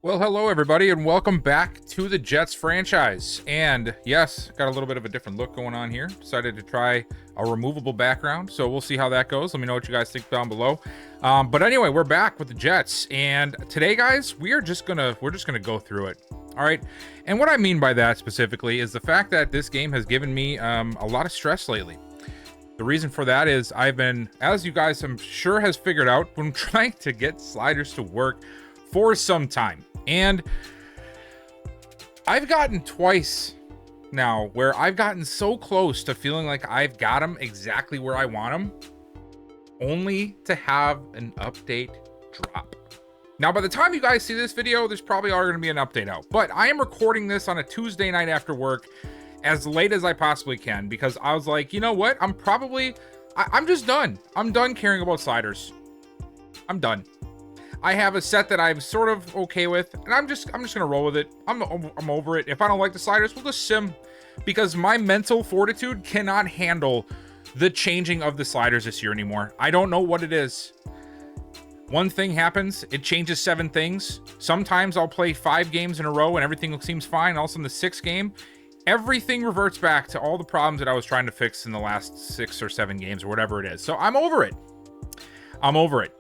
Well, hello everybody, and welcome back to the Jets franchise. And yes, got a little bit of a different look going on here. Decided to try a removable background, so we'll see how that goes. Let me know what you guys think down below. But anyway, we're back with the Jets, and today, guys, we're just gonna go through it. All right, and what I mean by that specifically is the fact that this game has given me a lot of stress lately. The reason for that is I've been, as you guys I'm sure has figured out, been trying to get sliders to work for some time. And I've gotten twice now where I've gotten so close to feeling like I've got them exactly where I want them, only to have an update drop. Now, by the time you guys see this video, there's probably already going to be an update out. But I am recording this on a Tuesday night after work as late as I possibly can, because I was like, you know what? I'm just done. I'm done caring about sliders. I'm done. I have a set that I'm sort of okay with, and I'm just gonna roll with it. I'm over it. If I don't like the sliders, we'll just sim, because my mental fortitude cannot handle the changing of the sliders this year anymore. I don't know what it is. One thing happens, it changes 7 things. Sometimes I'll play 5 games in a row and everything seems fine. All of a sudden, the 6th game, everything reverts back to all the problems that I was trying to fix in the last 6 or 7 games or whatever it is. So I'm over it. I'm over it.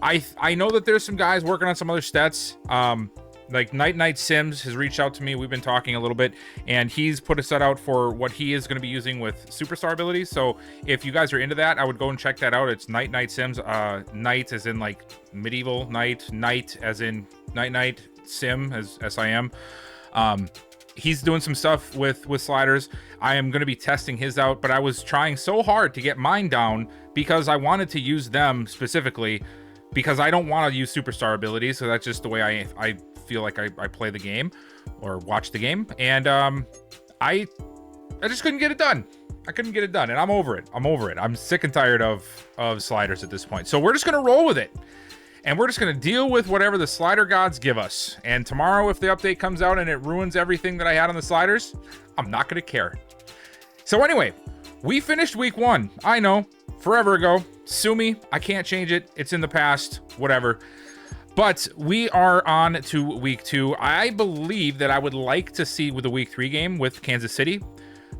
I know that there's some guys working on some other stats. Like Night Sims has reached out to me. We've been talking a little bit, and he's put a set out for what he is going to be using with superstar abilities. So if you guys are into that, I would go and check that out. It's Night Sims. Night as in like medieval night as in night sim as SIM. He's doing some stuff with sliders. I am going to be testing his out, but I was trying so hard to get mine down because I wanted to use them specifically, because I don't want to use superstar abilities. So that's just the way I feel like I play the game or watch the game. And I just couldn't get it done. I couldn't get it done, and I'm over it. I'm sick and tired of sliders at this point. So we're just going to roll with it. And we're just going to deal with whatever the slider gods give us. And tomorrow, if the update comes out and it ruins everything that I had on the sliders, I'm not going to care. So anyway, we finished week 1. I know, forever ago. Sue me. I can't change it. It's in the past. Whatever. But we are on to week 2. I believe that I would like to see with the week 3 game with Kansas City.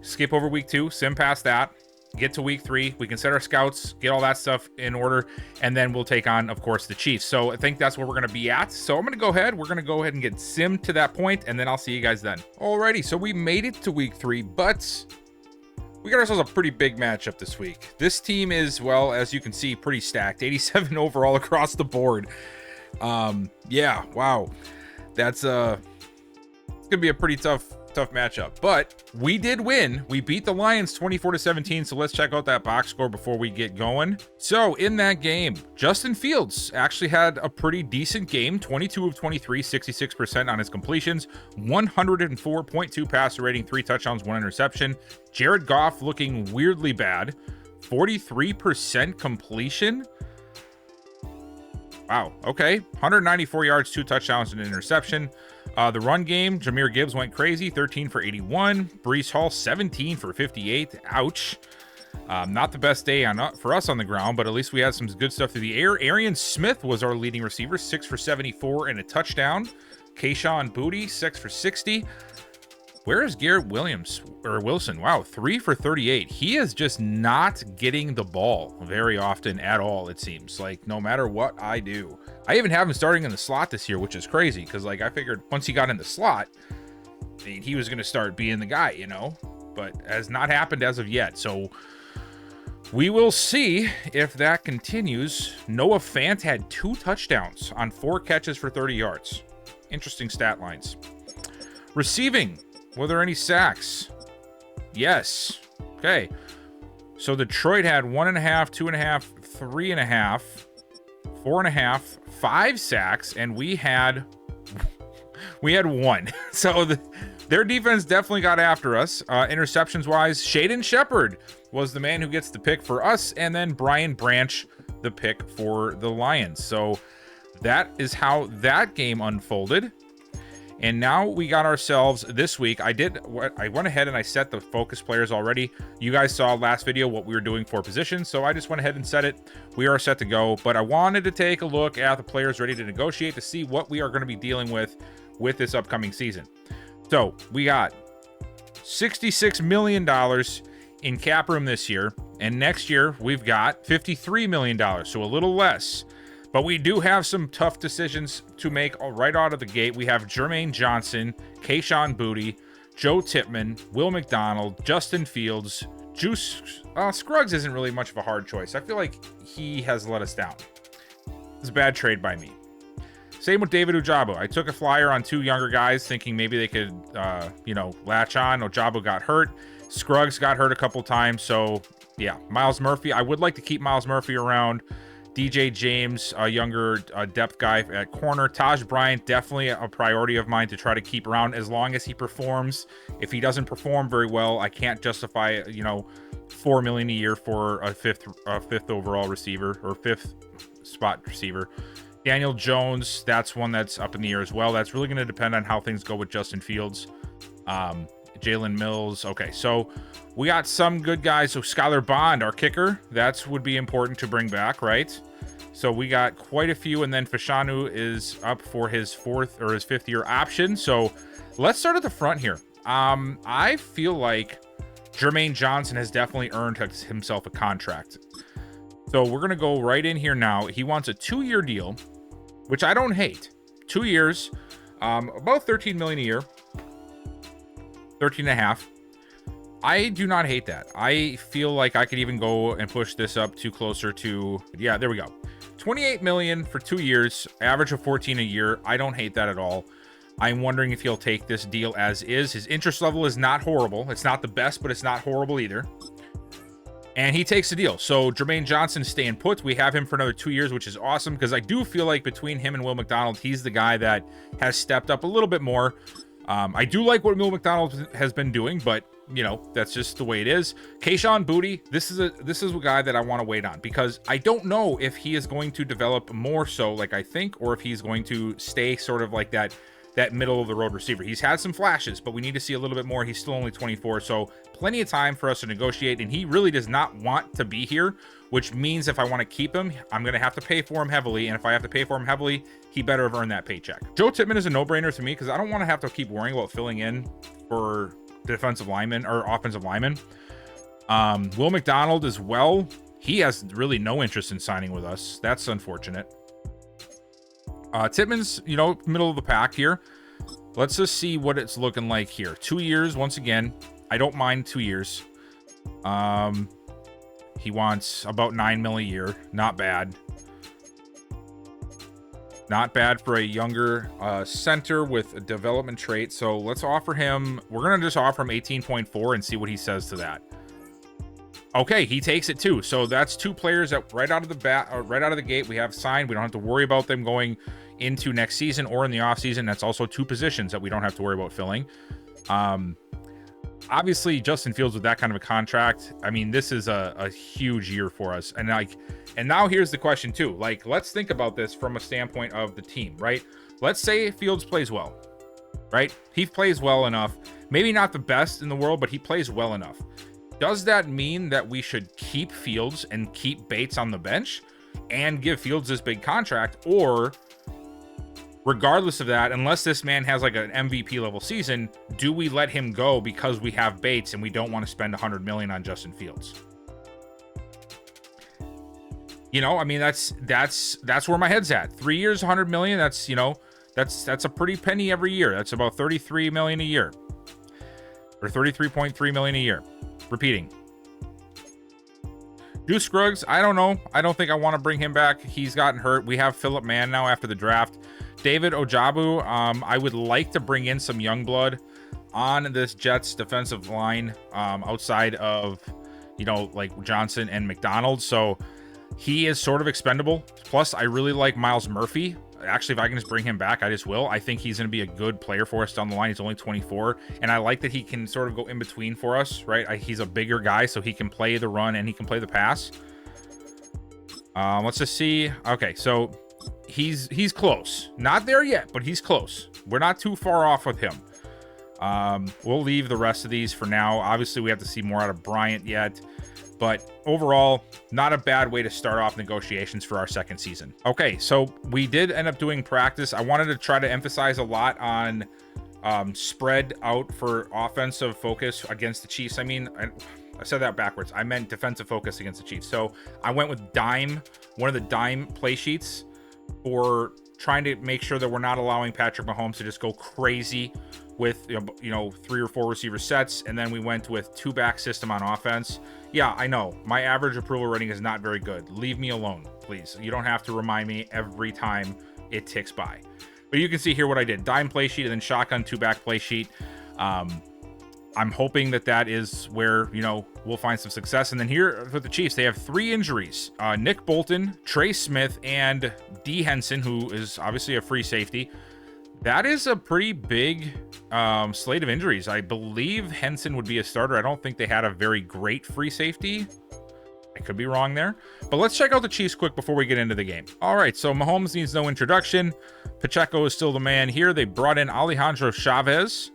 Skip over week 2. Sim past that. Get to week 3. We can set our scouts, get all that stuff in order, and then we'll take on, of course, the Chiefs. So I think that's where we're going to be at. So I'm going to go ahead. We're going to go ahead and get sim to that point, and then I'll see you guys then. Alrighty, so we made it to week 3, but we got ourselves a pretty big matchup this week. This team is, well, as you can see, pretty stacked. 87 overall across the board. Yeah, wow. That's it's going to be a pretty tough matchup, but we did win. We beat the Lions 24-17. So let's check out that box score before we get going. So in that game, Justin Fields actually had a pretty decent game. 22 of 23, 66% on his completions, 104.2 passer rating, 3 touchdowns, 1 interception. Jared Goff looking weirdly bad, 43% completion. Wow. Okay. 194 yards, 2 touchdowns, and an interception. The run game, Jahmyr Gibbs went crazy, 13 for 81. Breece Hall, 17 for 58. Ouch. Not the best day for us on the ground, but at least we had some good stuff through the air. Arian Smith was our leading receiver, 6 for 74 and a touchdown. Kayshawn Boutte, 6 for 60. Where is Garrett Wilson? Wow, 3 for 38. He is just not getting the ball very often at all, it seems. Like, no matter what I do. I even have him starting in the slot this year, which is crazy, because, like, I figured once he got in the slot, he was going to start being the guy, you know? But has not happened as of yet, so we will see if that continues. Noah Fant had 2 touchdowns on 4 catches for 30 yards. Interesting stat lines. Receiving. Were there any sacks? Yes. Okay. So Detroit had 1.5, 2.5, 3.5, 4.5, 5 sacks, and we had 1. So their defense definitely got after us. Interceptions wise, Shaden Shepard was the man who gets the pick for us, and then Brian Branch the pick for the Lions. So that is how that game unfolded. And now we got ourselves this week. I went ahead and I set the focus players already. You guys saw last video what we were doing for positions, so I just went ahead and set it. We are set to go, but I wanted to take a look at the players ready to negotiate to see what we are going to be dealing with this upcoming season. So we got $66 million in cap room this year, and next year we've got $53 million, so a little less. But we do have some tough decisions to make right out of the gate. We have Jermaine Johnson, Kayshon Boutte, Joe Tippmann, Will McDonald, Justin Fields, Scruggs isn't really much of a hard choice. I feel like he has let us down. It's a bad trade by me. Same with David Ojabo. I took a flyer on 2 younger guys thinking maybe they could, latch on. Ojabo got hurt. Scruggs got hurt a couple times. So, yeah, Myles Murphy. I would like to keep Myles Murphy around. DJ James, a younger depth guy at corner. Taj Bryant, definitely a priority of mine to try to keep around as long as he performs. If he doesn't perform very well, I can't justify, $4 million a year for a fifth overall receiver or 5th spot receiver. Daniel Jones, that's one that's up in the air as well. That's really going to depend on how things go with Justin Fields. Jalen Mills. Okay, so we got some good guys. So Skylar Bond, our kicker, that would be important to bring back, right? So we got quite a few, and then Fashanu is up for his 5th year option. So let's start at the front here. I feel like Jermaine Johnson has definitely earned himself a contract. So we're going to go right in here now. He wants a 2-year deal, which I don't hate. 2 years, about $13 million a year. 13 and a half. I do not hate that. I feel like I could even go and push this up to closer to, yeah, there we go. 28 million for 2 years, average of 14 a year. I don't hate that at all. I'm wondering if he'll take this deal as is. His interest level is not horrible. It's not the best, but it's not horrible either. And he takes the deal. So Jermaine Johnson is staying put. We have him for another 2 years, which is awesome because I do feel like between him and Will McDonald, he's the guy that has stepped up a little bit more. I do like what Will McDonald has been doing, but that's just the way it is. Kayshon Boutte, this is a guy that I want to wait on because I don't know if he is going to develop more so like I think, or if he's going to stay sort of like that middle of the road receiver. He's had some flashes, but we need to see a little bit more. He's still only 24, so plenty of time for us to negotiate, and he really does not want to be here, which means if I want to keep him, I'm going to have to pay for him heavily, and if I have to pay for him heavily, he better have earned that paycheck. Joe Tippmann is a no-brainer to me because I don't want to have to keep worrying about filling in for defensive linemen or offensive linemen. Will McDonald as well. He has really no interest in signing with us. That's unfortunate. Tippmann's, middle of the pack here. Let's just see what it's looking like here. 2 years, once again. I don't mind 2 years. He wants about $9 million a year. Not bad. Not bad for a younger center with a development trait. So let's offer him. We're going to just offer him 18.4 and see what he says to that. Okay, he takes it too. So that's 2 players that right out of the gate we have signed. We don't have to worry about them going into next season or in the offseason. That's also 2 positions that we don't have to worry about filling. Obviously, Justin Fields with that kind of a contract, I mean, this is a huge year for us. And now here's the question too. Like, let's think about this from a standpoint of the team, right? Let's say Fields plays well, right? He plays well enough. Maybe not the best in the world, but he plays well enough. Does that mean that we should keep Fields and keep Bates on the bench and give Fields this big contract? Or regardless of that, unless this man has like an MVP level season, do we let him go because we have Bates and we don't want to spend $100 million on Justin Fields? I mean, that's where my head's at. 3 years, $100 million. That's a pretty penny every year. That's about $33 million a year, or $33.3 million a year. Repeating. Juice Scruggs, I don't know. I don't think I want to bring him back. He's gotten hurt. We have Phillip Mann now after the draft. David Ojabo, I would like to bring in some young blood on this Jets defensive line outside of, like Johnson and McDonald. So he is sort of expendable. Plus, I really like Myles Murphy. Actually, if I can just bring him back, I just will. I think he's going to be a good player for us down the line. He's only 24, and I like that he can sort of go in between for us, right? He's a bigger guy, so he can play the run and he can play the pass. Let's just see. Okay, so he's close. Not there yet, but he's close. We're not too far off with him. We'll leave the rest of these for now. Obviously, we have to see more out of Bryant yet. But overall, not a bad way to start off negotiations for our second season. Okay, so we did end up doing practice. I wanted to try to emphasize a lot on spread out for offensive focus against the Chiefs. I mean, I said that backwards. I meant defensive focus against the Chiefs. So I went with dime, one of the dime play sheets for trying to make sure that we're not allowing Patrick Mahomes to just go crazy with, you know, 3 or 4 receiver sets. And then we went with 2-back system on offense. Yeah, I know my average approval rating is not very good. Leave me alone, please. You don't have to remind me every time it ticks by. But you can see here what I did. Dime play sheet and then shotgun 2-back play sheet. I'm hoping that is where, you know, we'll find some success. And then here for the Chiefs, they have 3 injuries. Nick Bolton, Trey Smith, and D. Henson, who is obviously a free safety. That is a pretty big slate of injuries. I believe Henson would be a starter. I don't think they had a very great free safety. I could be wrong there. But let's check out the Chiefs quick before we get into the game. All right, so Mahomes needs no introduction. Pacheco is still the man here. They brought in Alejandro Chavez.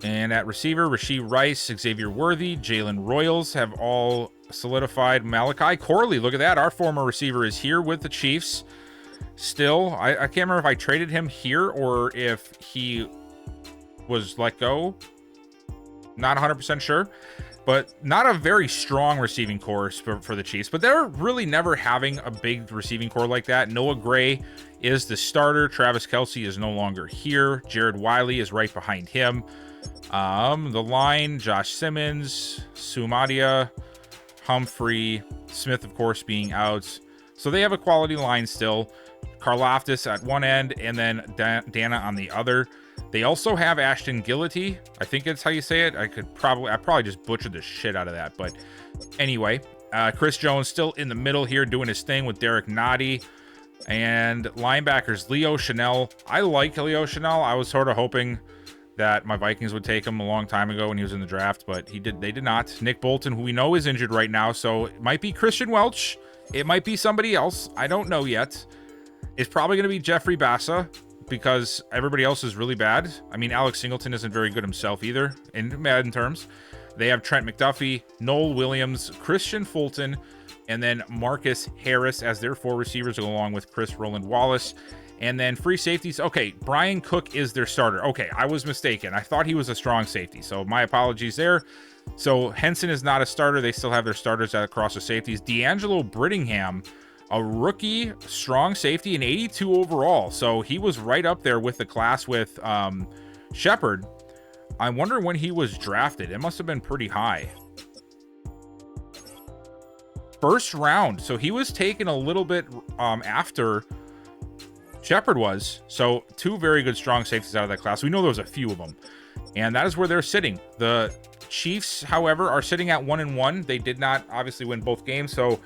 And at receiver, Rashee Rice, Xavier Worthy, Jalen Royals have all solidified. Malachi Corley, look at that. Our former receiver is here with the Chiefs. Still, I can't remember if I traded him here or if he was let go. Not 100% sure. But not a very strong receiving core for the Chiefs. But they're really never having a big receiving core like that. Noah Gray is the starter. Travis Kelce is no longer here. Jared Wiley is right behind him. The line, Josh Simmons, Sumadia, Humphrey, Smith, of course, being out. So they have a quality line still. Karlaftis at one end and then Dana on the other. They also have Ashton Gillety. I think that's how you say it. I probably just butchered the shit out of that. But anyway, Chris Jones still in the middle here doing his thing with Derek Nottie. And linebackers, Leo Chanel. I like Leo Chanel. I was sort of hoping that my Vikings would take him a long time ago when he was in the draft, but they did not. Nick Bolton, who we know is injured right now, so it might be Christian Welch. It might be somebody else. I don't know yet. It's probably going to be Jeffrey Bassa because everybody else is really bad. I mean, Alex Singleton isn't very good himself either in Madden terms. They have Trent McDuffie, Noel Williams, Christian Fulton, and then Marcus Harris as their 4 receivers along with Chris Roland Wallace. And then free safeties. Okay, Brian Cook is their starter. Okay, I was mistaken. I thought he was a strong safety, so my apologies there. So Henson is not a starter. They still have their starters across the safeties. D'Angelo Brittingham, a rookie strong safety, an 82 overall. So he was right up there with the class with Shepard. I wonder when he was drafted. It must have been pretty high. First round. So he was taken a little bit after Shepard was. So 2 very good strong safeties out of that class. We know there was a few of them. And that is where they're sitting. The Chiefs, however, are sitting at 1-1. They did not obviously win both games. So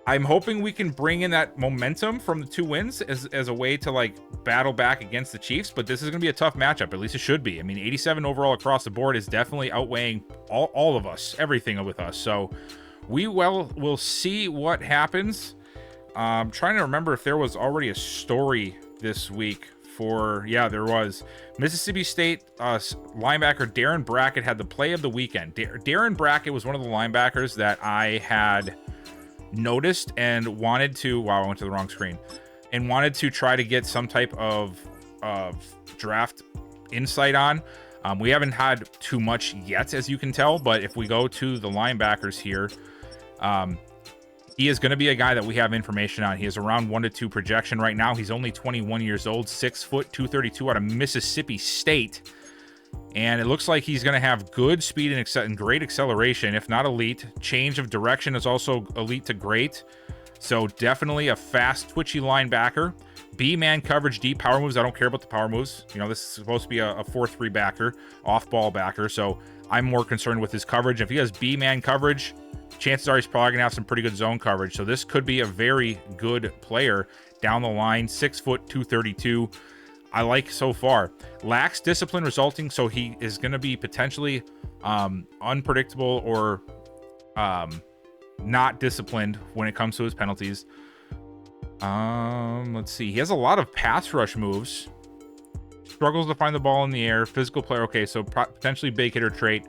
I'm hoping we can bring in that momentum from the 2 wins as a way to like battle back against the Chiefs. But this is going to be a tough matchup. At least it should be. I mean, 87 overall across the board is definitely outweighing all of us, everything with us. So we'll see what happens. I'm trying to remember if there was already a story this week for, yeah, there was. Mississippi State linebacker Darren Brackett had the play of the weekend. Darren Brackett was one of the linebackers that I had noticed and wanted to, wow, I went to the wrong screen, and wanted to try to get some type of draft insight on. We haven't had too much yet, as you can tell, but if we go to the linebackers here, he is going to be a guy that we have information on. He is around 1-2 projection right now. He's only 21 years old, 6 foot, 232 out of Mississippi State. And it looks like he's going to have good speed and great acceleration, if not elite. Change of direction is also elite to great. So definitely a fast, twitchy linebacker. B-man coverage, deep power moves. I don't care about the power moves. You know, this is supposed to be a 4-3 backer, off-ball backer. So I'm more concerned with his coverage. If he has B-man coverage, chances are he's probably going to have some pretty good zone coverage. So this could be a very good player down the line. 6 foot, 232. I like so far. Lacks discipline resulting, so he is going to be potentially unpredictable or not disciplined when it comes to his penalties. Let's see. He has a lot of pass rush moves. Struggles to find the ball in the air. Physical player. Okay, so potentially big hitter trait,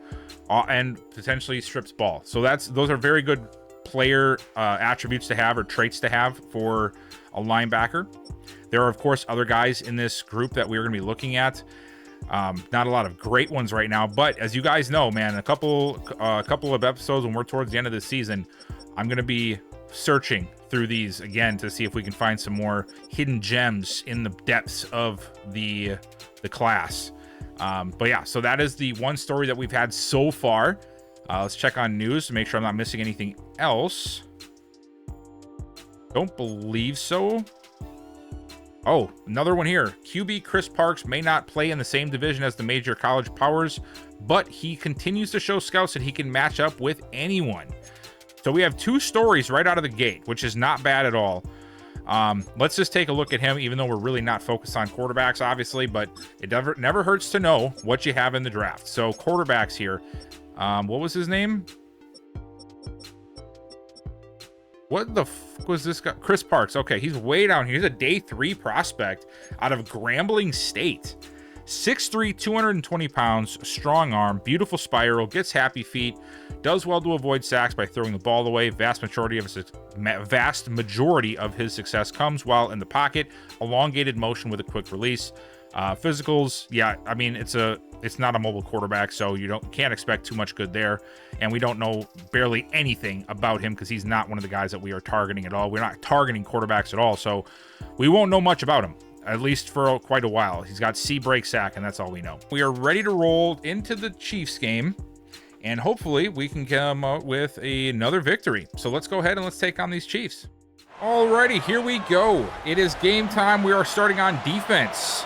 and potentially strips ball. So those are very good player attributes to have, or traits to have for a linebacker. There are, of course, other guys in this group that we're going to be looking at. Not a lot of great ones right now, but as you guys know, man, a couple of episodes when we're towards the end of the season, I'm going to be searching through these again to see if we can find some more hidden gems in the depths of the class. But yeah, so that is the one story that we've had so far. Let's check on news to make sure I'm not missing anything else. Don't believe so. Oh, another one here. QB Chris Parks may not play in the same division as the major college powers, but he continues to show scouts that he can match up with anyone. So we have two stories right out of the gate, which is not bad at all. Let's just take a look at him, even though we're really not focused on quarterbacks, obviously, but it never hurts to know what you have in the draft. So quarterbacks here. What was his name? What the f was this guy? Chris Parks. Okay, he's way down here. He's a day 3 prospect out of Grambling State. 6'3", 220 pounds, strong arm, beautiful spiral, gets happy feet, does well to avoid sacks by throwing the ball away. Vast majority of his success comes while in the pocket. Elongated motion with a quick release. Physicals, yeah, I mean, it's not a mobile quarterback, so you can't expect too much good there. And we don't know barely anything about him because he's not one of the guys that we are targeting at all. We're not targeting quarterbacks at all, so we won't know much about him, at least for quite a while. He's got C break sack, and that's all we know. We are ready to roll into the Chiefs game, and hopefully we can come up with another victory. So let's go ahead and let's take on these Chiefs. Alrighty, here we go. It is game time. We are starting on defense.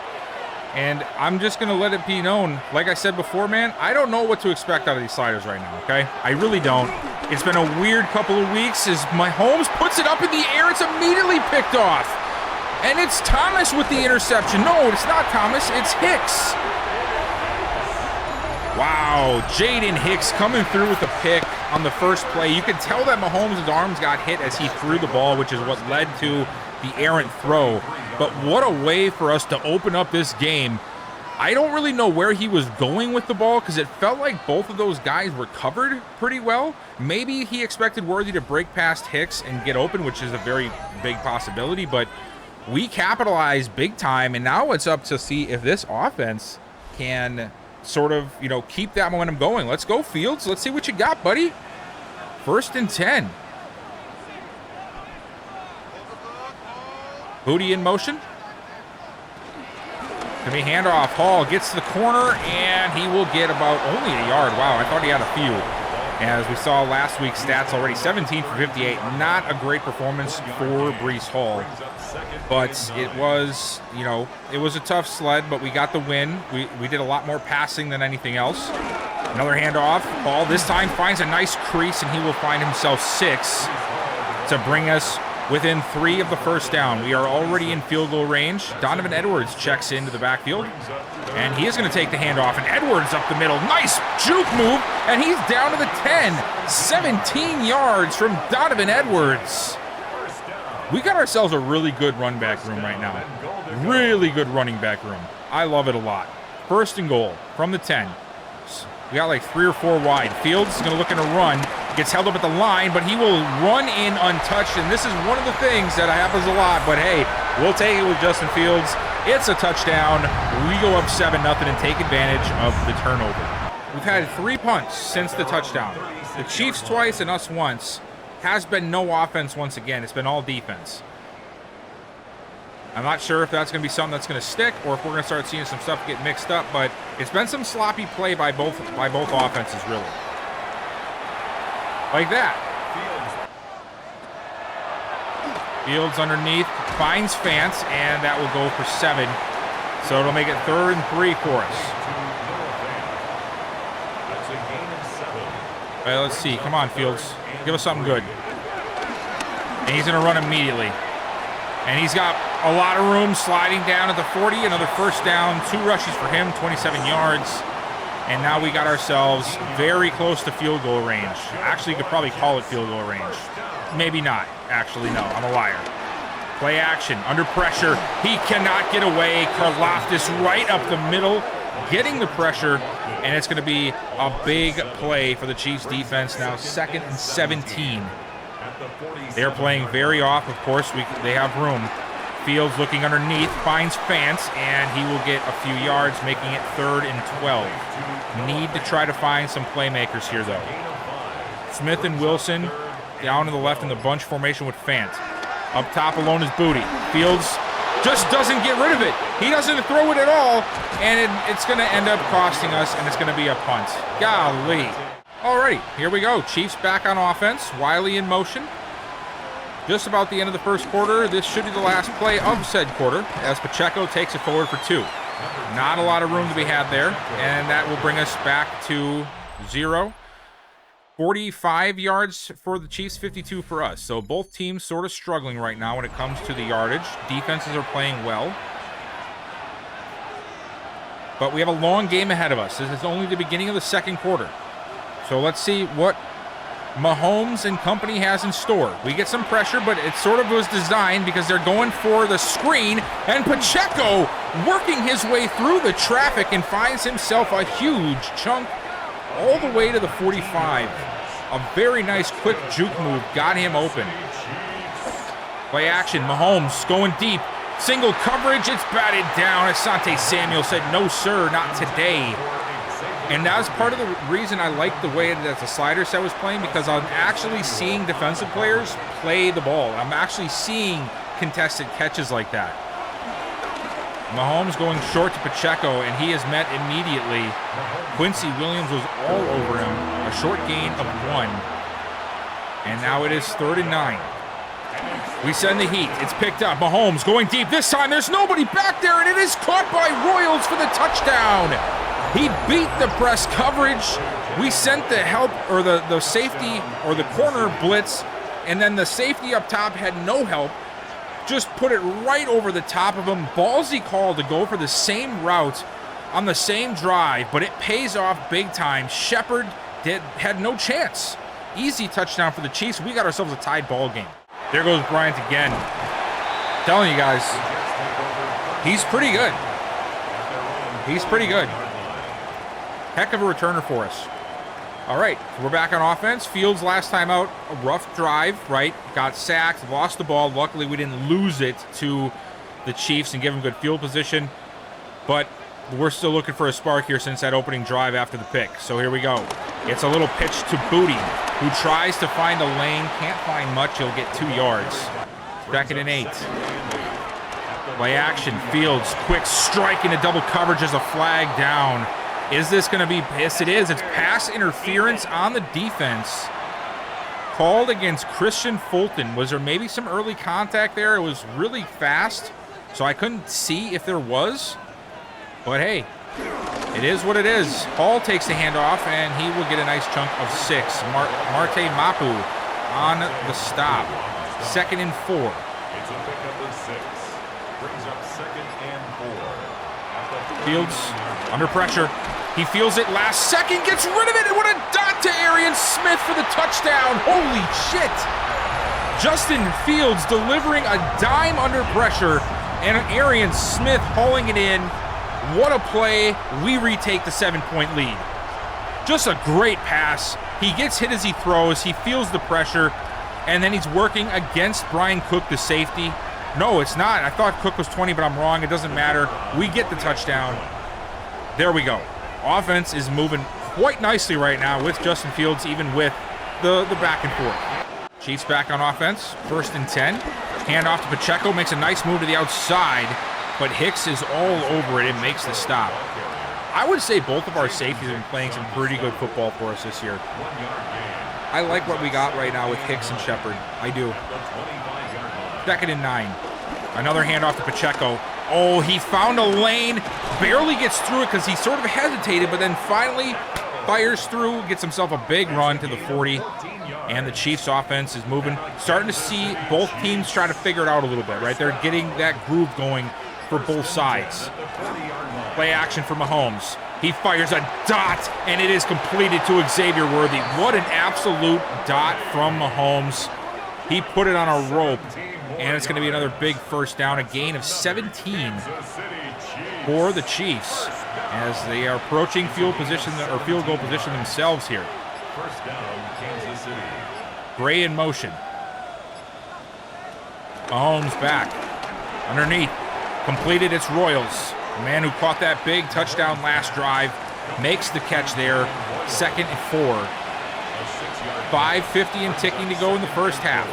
And I'm just going to let it be known, like I said before, man, I don't know what to expect out of these sliders right now, okay? I really don't. It's been a weird couple of weeks as Mahomes puts it up in the air. It's immediately picked off. And it's Thomas with the interception. No, it's not Thomas. It's Hicks. Wow, Jaden Hicks coming through with the pick on the first play. You can tell that Mahomes' arms got hit as he threw the ball, which is what led to the errant throw. But what a way for us to open up this game. I don't really know where he was going with the ball because it felt like both of those guys were covered pretty well. Maybe he expected Worthy to break past Hicks and get open, which is a very big possibility, but we capitalized big time, and now it's up to see if this offense can sort of, keep that momentum going. Let's go, Fields. Let's see what you got, buddy. 1st and 10. Booty in motion. Gonna be handoff. Hall gets to the corner, and he will get about only a yard. Wow, I thought he had a few. As we saw last week's stats already, 17 for 58. Not a great performance for Breece Hall. But it was, it was a tough sled, but we got the win. We did a lot more passing than anything else. Another handoff. Hall this time finds a nice crease, and he will find himself 6 to bring us within 3 of the first down. We are already in field goal range. Donovan Edwards checks into the backfield, and he is going to take the handoff, and Edwards up the middle. Nice juke move, and he's down to the 10. 17 yards from Donovan Edwards. We got ourselves a really good run back room right now. Really good running back room. I love it a lot. 1st and goal from the 10. We got like 3 or 4 wide. Fields is going to look in a run. Gets held up at the line, but he will run in untouched, and this is one of the things that happens a lot, but hey, we'll take it with Justin Fields. It's a touchdown. We go up 7-0 and take advantage of the turnover. We've had 3 punts since the touchdown. The Chiefs twice and us once. Has been no offense once again. It's been all defense. I'm not sure if that's going to be something that's going to stick or if we're going to start seeing some stuff get mixed up, but it's been some sloppy play by both offenses, really. Like that. Fields underneath, finds Fance, and that will go for 7. So it'll make it 3rd and 3 for us. All right, let's see. Come on, Fields. Give us something good. And he's going to run immediately. And he's got a lot of room sliding down at the 40. Another first down. 2 rushes for him, 27 yards. And now we got ourselves very close to field goal range. Actually, you could probably call it field goal range. Maybe not. Actually, no. I'm a liar. Play action, under pressure. He cannot get away. Karlaftis right up the middle, getting the pressure, and it's going to be a big play for the Chiefs defense now, 2nd and 17. They're playing very off, of course. They have room. Fields looking underneath, finds Fance, and he will get a few yards, making it 3rd and 12. Need to try to find some playmakers here, though. Smith and Wilson down to the left in the bunch formation with Fant. Up top alone is Booty. Fields just doesn't get rid of it. He doesn't throw it at all, and it's going to end up costing us, and it's going to be a punt. Golly. Alrighty, here we go. Chiefs back on offense. Wiley in motion. Just about the end of the first quarter. This should be the last play of said quarter as Pacheco takes it forward for 2. Not a lot of room to be had there, and that will bring us back to 0. 45 yards for the Chiefs, 52 for us. So both teams sort of struggling right now when it comes to the yardage. Defenses are playing well. But we have a long game ahead of us. This is only the beginning of the second quarter. So let's see what Mahomes and company has in store. We get some pressure, but it sort of was designed because they're going for the screen, and Pacheco working his way through the traffic and finds himself a huge chunk all the way to the 45. A very nice quick juke move got him open. Play action, Mahomes going deep. Single coverage, it's batted down. Asante Samuel said, no sir, not today. And that was part of the reason I liked the way that the slider set was playing, because I'm actually seeing defensive players play the ball. I'm actually seeing contested catches like that. Mahomes going short to Pacheco, and he is met immediately. Quincy Williams was all over him. A short gain of 1. And now it is 3rd and 9. We send the heat. It's picked up. Mahomes going deep. This time there's nobody back there, and it is caught by Royals for the touchdown. He beat the press coverage. We sent the help, or the safety, or the corner blitz, and then the safety up top had no help. Just put it right over the top of him. Ballsy call to go for the same route on the same drive, but it pays off big time. Shepard had no chance. Easy touchdown for the Chiefs. We got ourselves a tied ball game. There goes Bryant again. Telling you guys, he's pretty good. He's pretty good. Heck of a returner for us. All right, we're back on offense. Fields last time out, a rough drive, right? Got sacked, lost the ball. Luckily, we didn't lose it to the Chiefs and give them good field position. But we're still looking for a spark here since that opening drive after the pick. So here we go. It's a little pitch to Booty, who tries to find a lane. Can't find much. He'll get 2 yards. 2nd and 8. Play action. Fields, quick strike into double coverage as a flag down. Is this going to be? Yes, it is. It's pass interference on the defense. Called against Christian Fulton. Was there maybe some early contact there? It was really fast, so I couldn't see if there was. But hey, it is what it is. Hall takes the handoff, and he will get a nice chunk of 6. Marte Mapu on the stop. 2nd and 4. It's a pickup of 6. Brings up 2nd and 4. Fields under pressure. He feels it last second, gets rid of it, and what a dot to Arian Smith for the touchdown. Holy shit. Justin Fields delivering a dime under pressure, and Arian Smith hauling it in. What a play. We retake the 7-point lead. Just a great pass. He gets hit as he throws. He feels the pressure, and then he's working against Brian Cook, the safety. No, it's not. I thought Cook was 20, but I'm wrong. It doesn't matter. We get the touchdown. There we go. Offense is moving quite nicely right now with Justin Fields, even with the back and forth. Chiefs back on offense. 1st and 10. Hand off to Pacheco. Makes a nice move to the outside, but Hicks is all over it and makes the stop. I would say both of our safeties have been playing some pretty good football for us this year. I like what we got right now with Hicks and Shepard. I do. 2nd and 9. Another handoff to Pacheco. Oh, he found a lane. Barely gets through it because he sort of hesitated, but then finally fires through, gets himself a big run to the 40. And the Chiefs offense is moving. Starting to see both teams try to figure it out a little bit, right? They're getting that groove going for both sides. Play action for Mahomes. He fires a dot, and it is completed to Xavier Worthy. What an absolute dot from Mahomes. He put it on a rope, and it's going to be another big first down, a gain of 17 for the Chiefs as they are approaching field goal position themselves here. First down, Kansas City. Gray in motion. Mahomes back. Underneath. Completed, it's Royals. The man who caught that big touchdown last drive makes the catch there. 2nd and 4. 5:50 and ticking to go in the first half.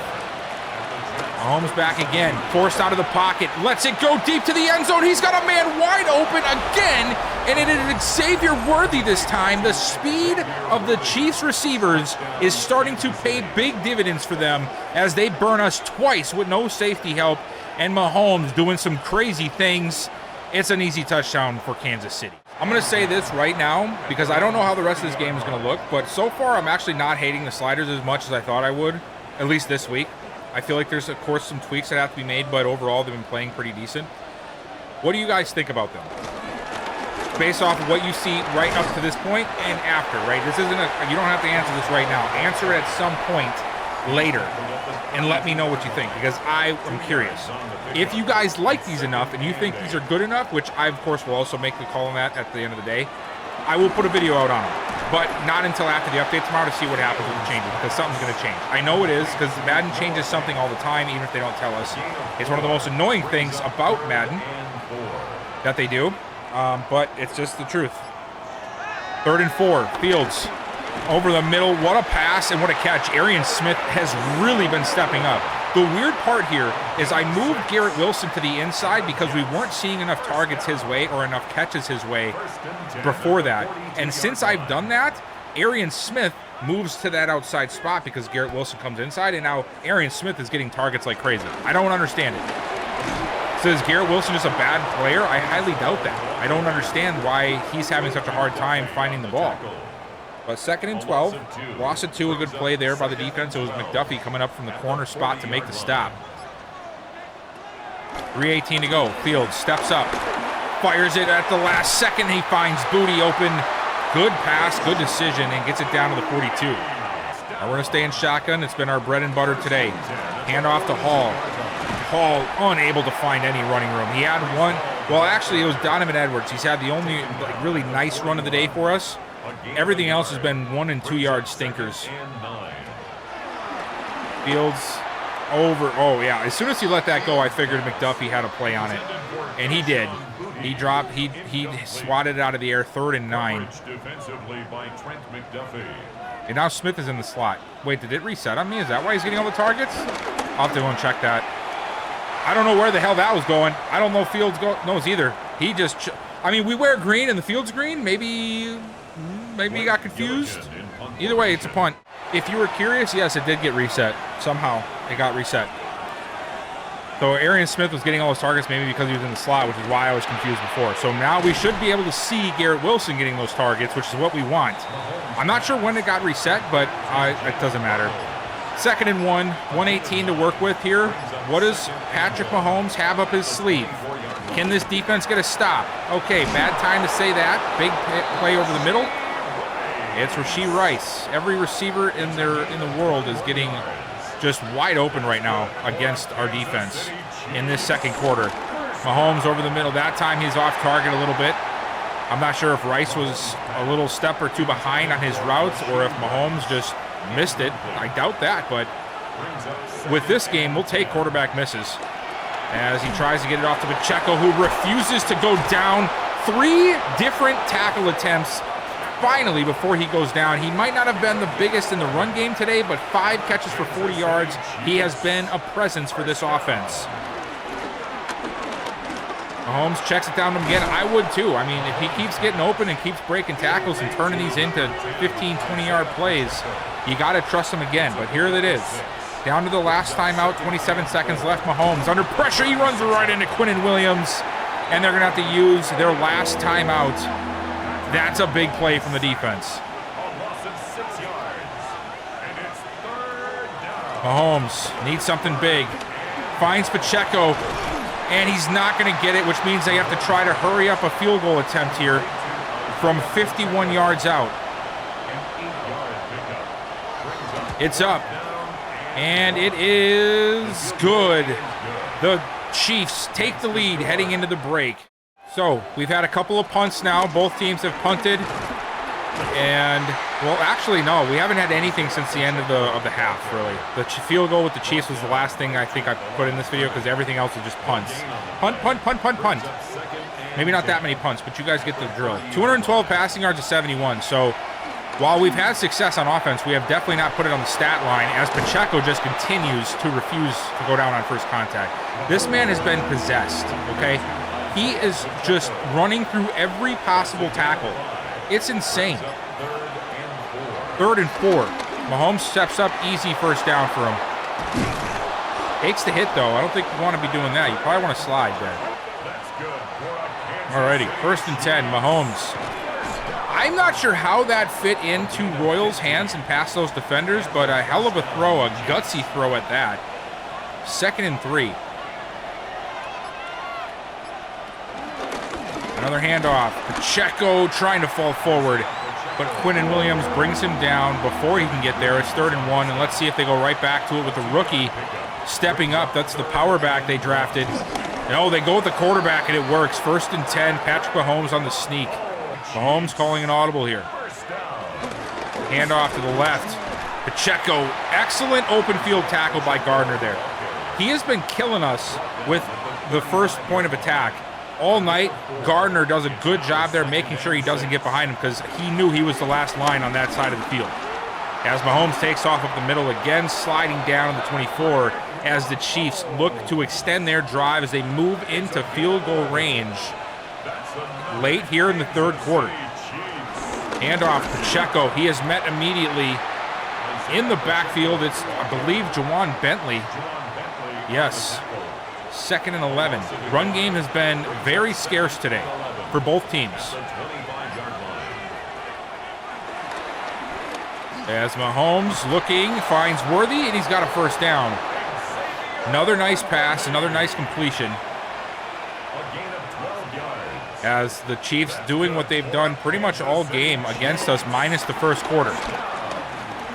Mahomes back again. Forced out of the pocket. Lets it go deep to the end zone. He's got a man wide open again. And it is Xavier Worthy this time. The speed of the Chiefs receivers is starting to pay big dividends for them as they burn us twice with no safety help. And Mahomes doing some crazy things. It's an easy touchdown for Kansas City. I'm going to say this right now because I don't know how the rest of this game is going to look, but so far I'm actually not hating the sliders as much as I thought I would, at least this week. I feel like there's, of course, some tweaks that have to be made, but overall they've been playing pretty decent. What do you guys think about them? Based off of what you see right up to this point and after, right? This isn't you don't have to answer this right now. Answer it at some point later and let me know what you think because I am curious. If you guys like these enough and you think these are good enough, which I, of course, will also make the call on that at the end of the day, I will put a video out on them. But not until after the update tomorrow to see what happens with the changes because something's going to change. I know it is because Madden changes something all the time, even if they don't tell us. It's one of the most annoying things about Madden that they do, but it's just the truth. 3rd and 4, Fields over the middle. What a pass and what a catch. Arian Smith has really been stepping up. The weird part here is I moved Garrett Wilson to the inside because we weren't seeing enough targets his way or enough catches his way before that. And since I've done that, Arian Smith moves to that outside spot because Garrett Wilson comes inside, and now Arian Smith is getting targets like crazy. I don't understand it. So is Garrett Wilson just a bad player? I highly doubt that. I don't understand why he's having such a hard time finding the ball. But 2nd and 12, loss of 2, a good play there by the defense. It was McDuffie coming up from the corner spot to make the stop. 3:18 to go. Fields steps up, fires it at the last second. He finds Booty open. Good pass, good decision, and gets it down to the 42. Now we're going to stay in shotgun. It's been our bread and butter today. Hand off to Hall. Hall unable to find any running room. He had one. Well, actually, it was Donovan Edwards. He's had the only really nice run of the day for us. Everything else has been 1 and 2 yard stinkers. Fields over. Oh, yeah. As soon as he let that go, I figured McDuffie had a play on it. And he did. He dropped. He swatted it out of the air. 3rd and 9. And now Smith is in the slot. Wait, did it reset on me? Is that why he's getting all the targets? I'll have to go and check that. I don't know where the hell that was going. I don't know if Fields knows either. He just... I mean, we wear green and the field's green. Maybe he got confused. Either way, it's a punt. If you were curious, yes, it did get reset. Somehow, it got reset. So Arian Smith was getting all his targets maybe because he was in the slot, which is why I was confused before. So now we should be able to see Garrett Wilson getting those targets, which is what we want. I'm not sure when it got reset, but it doesn't matter. 2nd and 1, 1:18 to work with here. What does Patrick Mahomes have up his sleeve? Can this defense get a stop? Okay, bad time to say that. Big play over the middle. It's Rashee Rice. Every receiver in the world is getting just wide open right now against our defense in this 2nd quarter. Mahomes over the middle. That time he's off target a little bit. I'm not sure if Rice was a little step or two behind on his routes or if Mahomes just missed it. I doubt that, but with this game, we'll take quarterback misses as he tries to get it off to Pacheco, who refuses to go down. 3 different tackle attempts finally before he goes down. He might not have been the biggest in the run game today, but 5 catches for 40 yards. He has been a presence for this offense. Mahomes checks it down to him again. I would too. I mean, if he keeps getting open and keeps breaking tackles and turning these into 15, 20-yard plays, you got to trust him again. But here it is. Down to the last timeout, 27 seconds left. Mahomes under pressure. He runs right into Quinnen Williams, and they're going to have to use their last timeout. That's a big play from the defense. Mahomes needs something big. Finds Pacheco, and he's not going to get it, which means they have to try to hurry up a field goal attempt here from 51 yards out. It's up. And it is good. The Chiefs take the lead heading into the break. So we've had a couple of punts now. Both teams have punted. And, well, actually, no. We haven't had anything since the end of the half, really. The field goal with the Chiefs was the last thing I think I put in this video because everything else is just punts. Punt, punt, punt, punt, punt. Maybe not that many punts, but you guys get the drill. 212 passing yards to 71. So while we've had success on offense, we have definitely not put it on the stat line as Pacheco just continues to refuse to go down on first contact. This man has been possessed, okay? He is just running through every possible tackle. It's insane. 3rd and 4. Mahomes steps up, easy first down for him. Takes the hit, though. I don't think you want to be doing that. You probably want to slide there. Alrighty, 1st and 10, Mahomes. I'm not sure how that fit into Royals' hands and past those defenders, but a hell of a throw, a gutsy throw at that. 2nd and 3. Another handoff. Pacheco trying to fall forward, but Quinnen Williams brings him down before he can get there. It's 3rd and 1, and let's see if they go right back to it with the rookie stepping up. That's the power back they drafted. No, they go with the quarterback, and it works. 1st and 10, Patrick Mahomes on the sneak. Mahomes calling an audible here. Handoff to the left. Pacheco, excellent open field tackle by Gardner there. He has been killing us with the first point of attack. All night, Gardner does a good job there making sure he doesn't get behind him because he knew he was the last line on that side of the field. As Mahomes takes off up the middle again, sliding down to the 24 as the Chiefs look to extend their drive as they move into field goal range late here in the 3rd quarter. Handoff, Pacheco. He is met immediately in the backfield. It's, I believe, Jawan Bentley. Yes. 2nd and 11. Run game has been very scarce today for both teams. As Mahomes looking, finds Worthy, and he's got a first down. Another nice pass, another nice completion. As the Chiefs doing what they've done pretty much all game against us, minus the 1st quarter.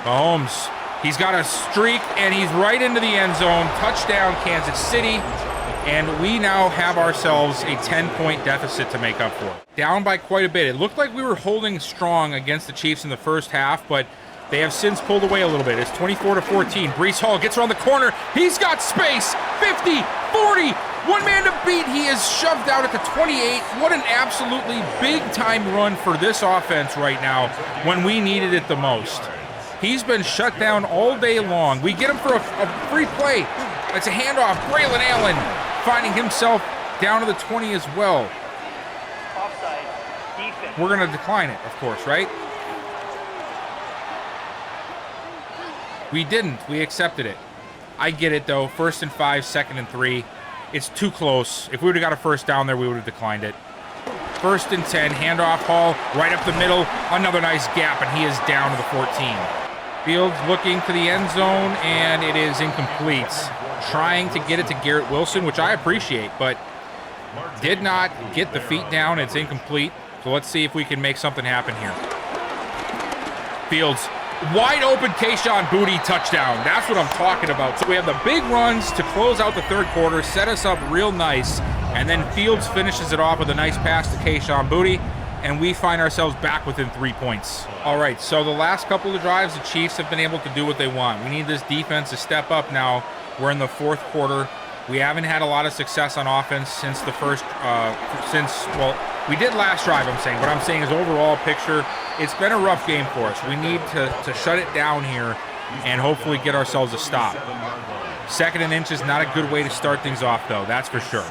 Mahomes, he's got a streak, and he's right into the end zone. Touchdown, Kansas City. And we now have ourselves a 10-point deficit to make up for. Down by quite a bit. It looked like we were holding strong against the Chiefs in the first half, but they have since pulled away a little bit. It's 24-14. Breece Hall gets around the corner. He's got space. 50, 40. One man to beat. He is shoved out at the 28. What an absolutely big-time run for this offense right now when we needed it the most. He's been shut down all day long. We get him for a free play. It's a handoff. Braylon Allen finding himself down to the 20 as well. We're going to decline it, of course, right? We didn't. We accepted it. I get it, though. 1st and 5, 2nd and 3. It's too close. If we would have got a first down there, we would have declined it. 1st and 10. Handoff, Hall right up the middle. Another nice gap, and he is down to the 14. Fields looking to the end zone, and it is incomplete. Trying to get it to Garrett Wilson, which I appreciate, but did not get the feet down. It's incomplete. So let's see if we can make something happen here. Fields, wide open Kayshon Boutte touchdown. That's what I'm talking about. So we have the big runs to close out the 3rd quarter, set us up real nice, and then Fields finishes it off with a nice pass to Kayshon Boutte, and we find ourselves back within 3 points. All right, so the last couple of drives, the Chiefs have been able to do what they want. We need this defense to step up now. We're in the 4th quarter. We haven't had a lot of success on offense since the first, well, we did last drive, I'm saying. What I'm saying is overall picture, it's been a rough game for us. We need to shut it down here and hopefully get ourselves a stop. 2nd and inches, not a good way to start things off, though, that's for sure.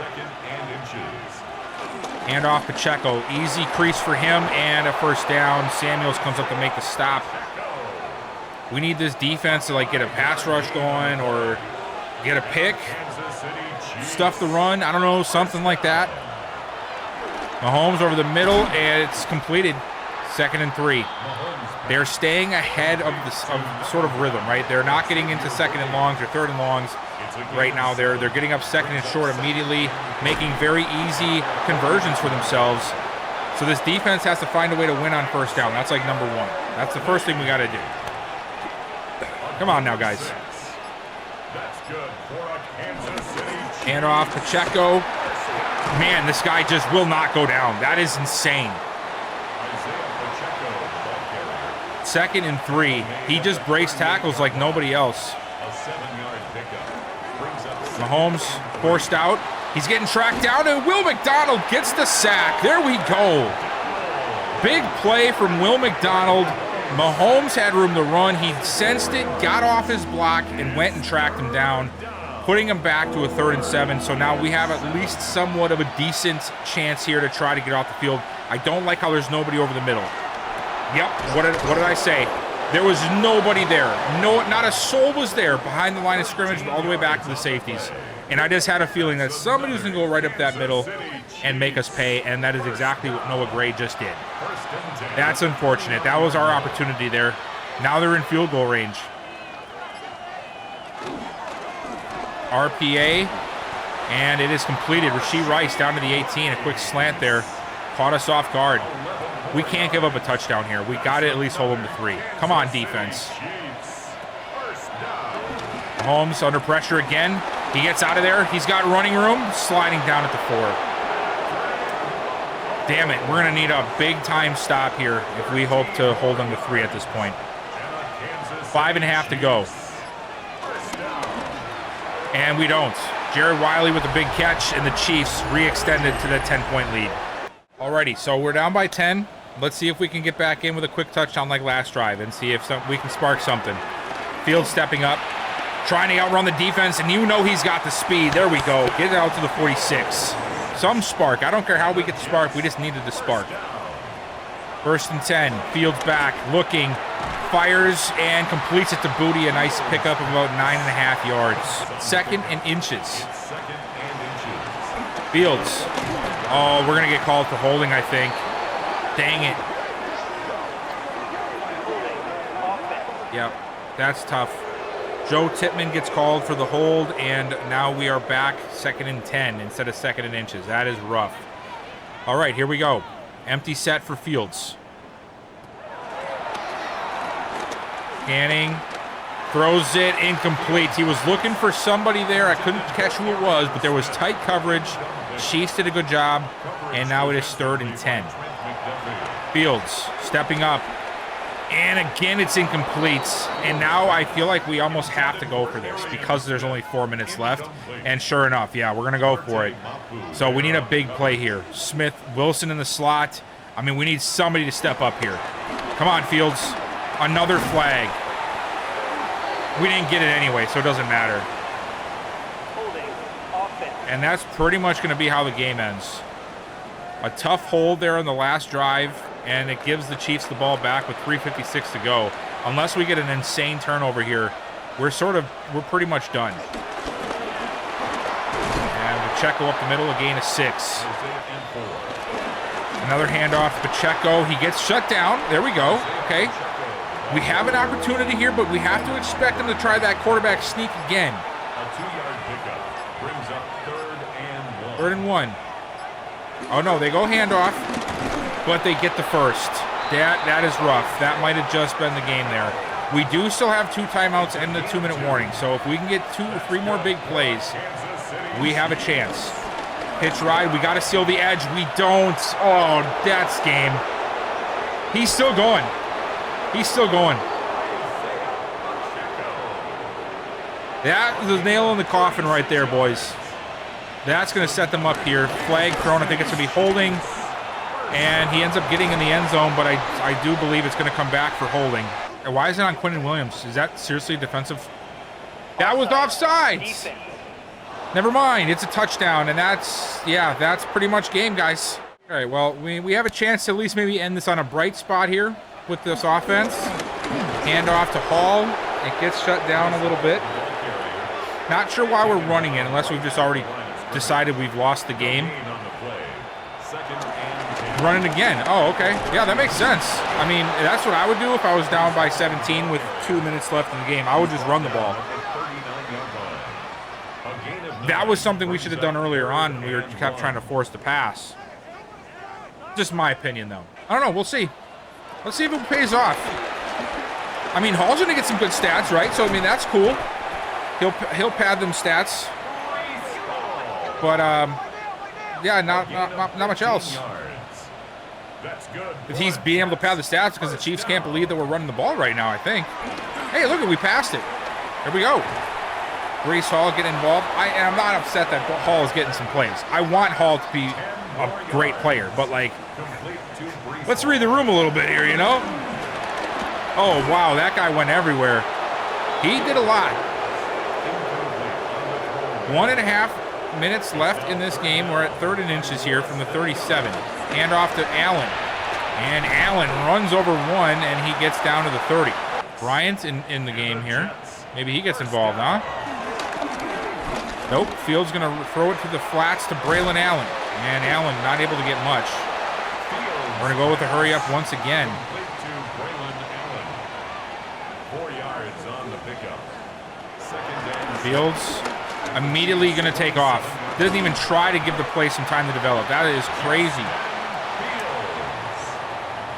Handoff Pacheco, easy crease for him and a first down. Samuels comes up to make the stop. We need this defense to like get a pass rush going or get a pick, stuff the run, I don't know, something like that. Mahomes over the middle, and it's completed. 2nd and 3. They're staying ahead of the sort of rhythm, right? They're not getting into 2nd and longs or 3rd and longs right now. They're getting up 2nd and short immediately, making very easy conversions for themselves. So this defense has to find a way to win on first down. That's like number 1. That's the first thing we got to do. Come on now, guys. Good for a Kansas City. Hand off Pacheco. Man, this guy just will not go down. That is insane. Second and 3. He just breaks tackles like nobody else. A 7-yard pickup. Brings up Mahomes forced out. He's getting tracked down, and Will McDonald gets the sack. There we go. Big play from Will McDonald. Mahomes had room to run. He sensed it, got off his block, and went and tracked him down, putting him back to a 3rd and 7. So now we have at least somewhat of a decent chance here to try to get off the field. I don't like how there's nobody over the middle. Yep, what did I say? There was nobody there. No, not a soul was there behind the line of scrimmage all the way back to the safeties. And I just had a feeling that somebody was going to go right up that middle and make us pay, and that is exactly what Noah Gray just did. That's unfortunate. That was our opportunity there. Now they're in field goal range. RPA, and it is completed. Rasheed Rice down to the 18. A quick slant there. Caught us off guard. We can't give up a touchdown here. We got to at least hold them to 3. Come on, defense. Mahomes under pressure again. He gets out of there. He's got running room. Sliding down at the 4. Damn it. We're going to need a big-time stop here if we hope to hold them to 3 at this point. 5.5 to go. And we don't. Jared Wiley with a big catch, and the Chiefs re-extended to the 10-point lead. Alrighty, so we're down by 10. Let's see if we can get back in with a quick touchdown like last drive and see if we can spark something. Field stepping up, trying to outrun the defense, and you know he's got the speed. There we go. Get it out to the 46. Some spark. I don't care how we get the spark. We just needed the spark. 1st and 10. Fields back, looking, fires, and completes it to Booty. A nice pickup of about 9.5 yards. 2nd and inches. Fields. Oh, we're going to get called for holding, I think. Dang it. Yep, that's tough. Joe Tippmann gets called for the hold, and now we are back 2nd and 10 instead of 2nd and inches. That is rough. All right, here we go. Empty set for Fields. Scanning. Throws it incomplete. He was looking for somebody there. I couldn't catch who it was, but there was tight coverage. Chiefs did a good job, and now it is 3rd and 10. Fields stepping up, and again it's incomplete. And now I feel like we almost have to go for this because there's only 4 minutes left. And sure enough, yeah, we're gonna go for it. So we need a big play here. Smith, Wilson in the slot. I mean, we need somebody to step up here. Come on, Fields. Another flag. We didn't get it anyway, so it doesn't matter. And that's pretty much going to be how the game ends. A tough hold there on the last drive, and it gives the Chiefs the ball back with 3:56 to go. Unless we get an insane turnover here, we're pretty much done. And Pacheco up the middle, a gain of 6. Another handoff to Pacheco. He gets shut down. There we go. Okay. We have an opportunity here, but we have to expect him to try that quarterback sneak again. A 2-yard pickup brings up 3rd and 1. 3rd and 1. Oh no, they go handoff, but they get the first. That is rough. That might have just been the game there. We do still have 2 timeouts and the 2-minute warning, so if we can get 2 or 3 more big plays, we have a chance. Pitch ride, we got to seal the edge. We don't. Oh, that's game. He's still going. He's still going. That was the nail in the coffin right there, boys. That's going to set them up here. Flag thrown. I think it's going to be holding. And he ends up getting in the end zone, but I do believe it's going to come back for holding. And why is it on Quinnen Williams? Is that seriously defensive? That was offsides. Never mind. It's a touchdown, and that's pretty much game, guys. All right, well, we have a chance to at least maybe end this on a bright spot here with this offense. Hand off to Hall. It gets shut down a little bit. Not sure why we're running it unless we've just already decided we've lost the game. Run it again. Oh, okay. Yeah, that makes sense. I mean, that's what I would do if I was down by 17 with 2 minutes left in the game. I would just run the ball. That was something we should have done earlier on. We kept trying to force the pass. Just my opinion, though. I don't know. We'll see. Let's see if it pays off. I mean, Hall's going to get some good stats, right? So, I mean, that's cool. He'll pad them stats. But yeah, not much else. He's being able to pad the stats because the Chiefs can't believe that we're running the ball right now, I think. Hey, look, we passed it. Here we go. Breece Hall getting involved. I'm not upset that Hall is getting some plays. I want Hall to be a great player, but like, let's read the room a little bit here, you know? Oh, wow, that guy went everywhere. He did a lot. 1.5 minutes left in this game. We're at 3rd and inches here from the 37. Hand off to Allen. And Allen runs over one, and he gets down to the 30. Bryant's in the game here. Maybe he gets involved, huh? Nope. Fields going to throw it to the flats to Braylon Allen. And Allen not able to get much. We're going to go with the hurry up once again. 4 yards on the pickup. Fields immediately going to take off. Doesn't even try to give the play some time to develop. That is crazy.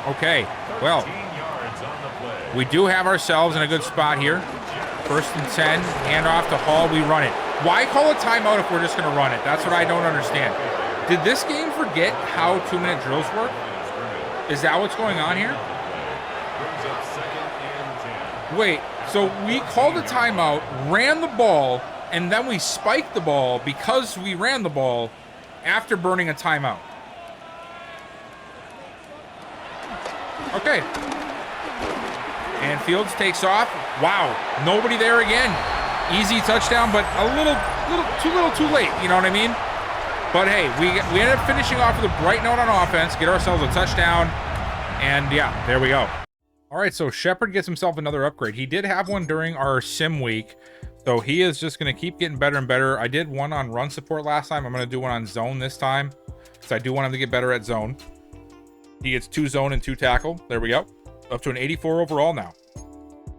Okay, well, we do have ourselves in a good spot here. 1st and 10, hand off to Hall, we run it. Why call a timeout if we're just going to run it? That's what I don't understand. Did this game forget how 2-minute drills work? Is that what's going on here? Wait, so we called a timeout, ran the ball, and then we spiked the ball because we ran the ball after burning a timeout. Okay. And Fields takes off. Wow, nobody there again. Easy touchdown, but a little too late, you know what I mean? But hey, we ended up finishing off with a bright note on offense, get ourselves a touchdown, and yeah, there we go. All right, so Shepard gets himself another upgrade. He did have one during our sim week, so he is just going to keep getting better and better. I did one on run support last time. I'm going to do one on zone this time, because I do want him to get better at zone. He gets 2 zone and 2 tackle. There we go. Up to an 84 overall now.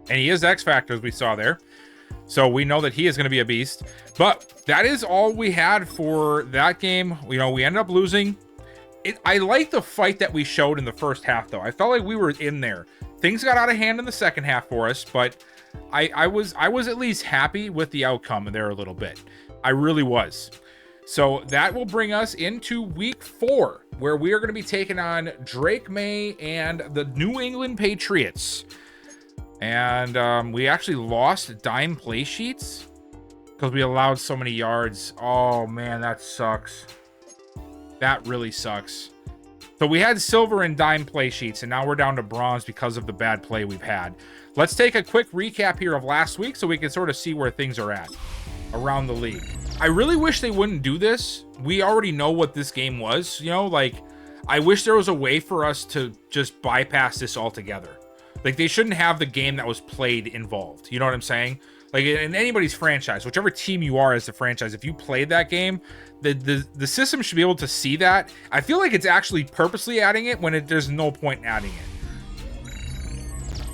And he is X Factor, as we saw there. So we know that he is going to be a beast. But that is all we had for that game. You know, we ended up losing. I like the fight that we showed in the first half, though. I felt like we were in there. Things got out of hand in the second half for us, but I was at least happy with the outcome there a little bit. I really was. So that will bring us into week 4, where we are going to be taking on Drake May and the New England Patriots. And we actually lost dime play sheets because we allowed so many yards. Oh, man, that sucks. That really sucks. So we had silver and dime play sheets, and now we're down to bronze because of the bad play we've had. Let's take a quick recap here of last week so we can sort of see where things are at around the league. I really wish they wouldn't do this. We already know what this game was, you know, like I wish there was a way for us to just bypass this altogether. Like they shouldn't have the game that was played involved. You know what I'm saying? Like in anybody's franchise, whichever team you are as a franchise, if you played that game, the system should be able to see that. I feel like it's actually purposely adding it when there's no point in adding it.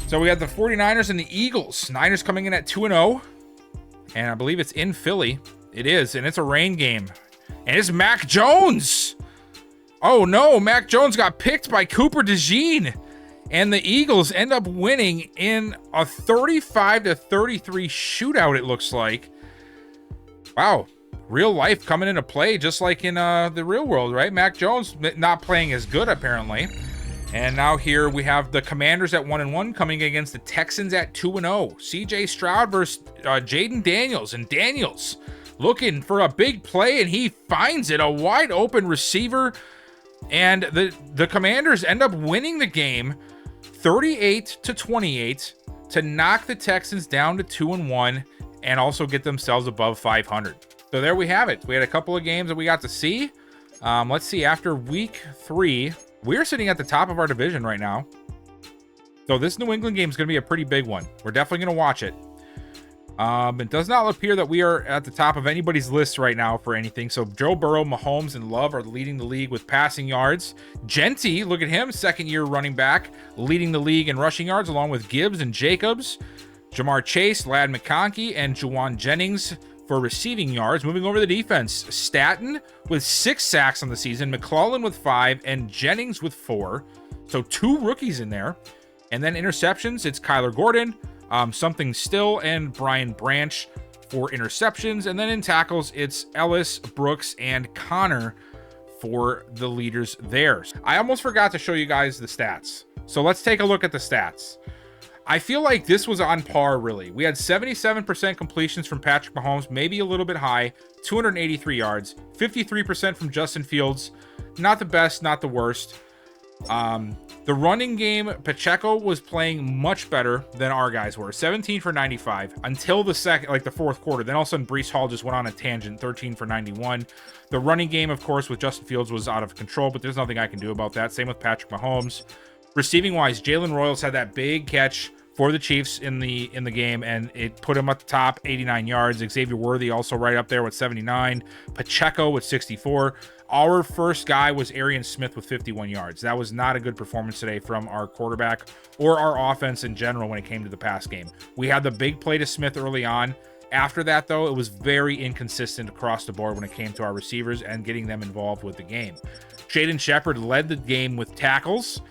So we have the 49ers and the Eagles. Niners coming in at 2-0. And I believe it's in Philly. It is, and it's a rain game. And it's Mac Jones. Oh no, Mac Jones got picked by Cooper DeJean. And the Eagles end up winning in a 35-33 shootout, it looks like. Wow. Real life coming into play, just like in the real world, right? Mac Jones not playing as good, apparently. And now here we have the Commanders at 1-1 coming against the Texans at 2-0. CJ Stroud versus Jaden Daniels. And Daniels looking for a big play, and he finds it. A wide open receiver. And the Commanders end up winning the game 38-28 to knock the Texans down to 2-1 and also get themselves above 500. So there we have it. We had a couple of games that we got to see. Let's see, after week 3, we're sitting at the top of our division right now. So this New England game is going to be a pretty big one. We're definitely going to watch it. It does not appear that we are at the top of anybody's list right now for anything. So Joe Burrow, Mahomes, and Love are leading the league with passing yards. Genty, look at him, second-year running back, leading the league in rushing yards, along with Gibbs and Jacobs. Jamar Chase, Ladd McConkey, and Juwan Jennings for receiving yards. Moving over to the defense, Staten with 6 sacks on the season, McClellan with 5, and Jennings with 4. So 2 rookies in there. And then interceptions, it's Kyler Gordon, Something Still, and Brian Branch for interceptions. And then in tackles, it's Ellis, Brooks, and Connor for the leaders there. I almost forgot to show you guys the stats. So let's take a look at the stats. I feel like this was on par, really. We had 77% completions from Patrick Mahomes, maybe a little bit high, 283 yards, 53% from Justin Fields. Not the best, not the worst. The running game, Pacheco was playing much better than our guys were. 17 for 95 until the fourth quarter. Then all of a sudden, Breece Hall just went on a tangent, 13 for 91. The running game, of course, with Justin Fields was out of control, but there's nothing I can do about that. Same with Patrick Mahomes. Receiving wise, Jalen Royals had that big catch for the Chiefs in the game, and it put him at the top, 89 yards. Xavier Worthy also right up there with 79. Pacheco with 64. Our first guy was Arian Smith with 51 yards. That was not a good performance today from our quarterback or our offense in general when it came to the pass game. We had the big play to Smith early on. After that, though, it was very inconsistent across the board when it came to our receivers and getting them involved with the game. Shaden Shepard led the game with tackles.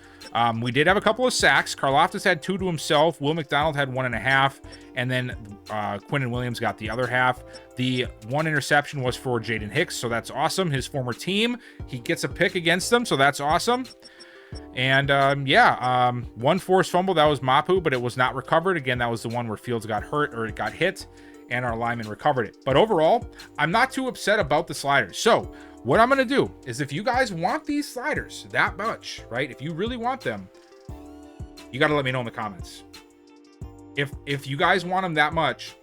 We did have a couple of sacks. Karlaftis had 2 to himself. Will McDonald had 1.5. And then Quinnen Williams got the other half. The 1 interception was for Jaden Hicks, so that's awesome. His former team. He gets a pick against them, so that's awesome. And 1 forced fumble. That was Mapu, but it was not recovered. Again, that was the one where Fields got hurt or it got hit, and our lineman recovered it. But overall, I'm not too upset about the sliders. So what I'm going to do is, if you guys want these sliders that much, right? If you really want them, you got to let me know in the comments. If you guys want them that much,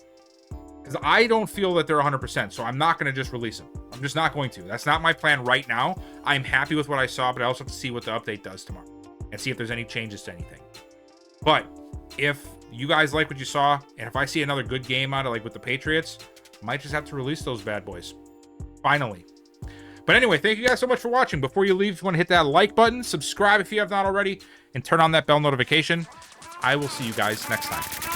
because I don't feel that they're 100%, so I'm not going to just release them. I'm just not going to. That's not my plan right now. I'm happy with what I saw, but I also have to see what the update does tomorrow and see if there's any changes to anything. But if you guys like what you saw, and if I see another good game out of with the Patriots, I might just have to release those bad boys. Finally. But anyway, thank you guys so much for watching. Before you leave, if you want to hit that like button, subscribe if you have not already, and turn on that bell notification. I will see you guys next time.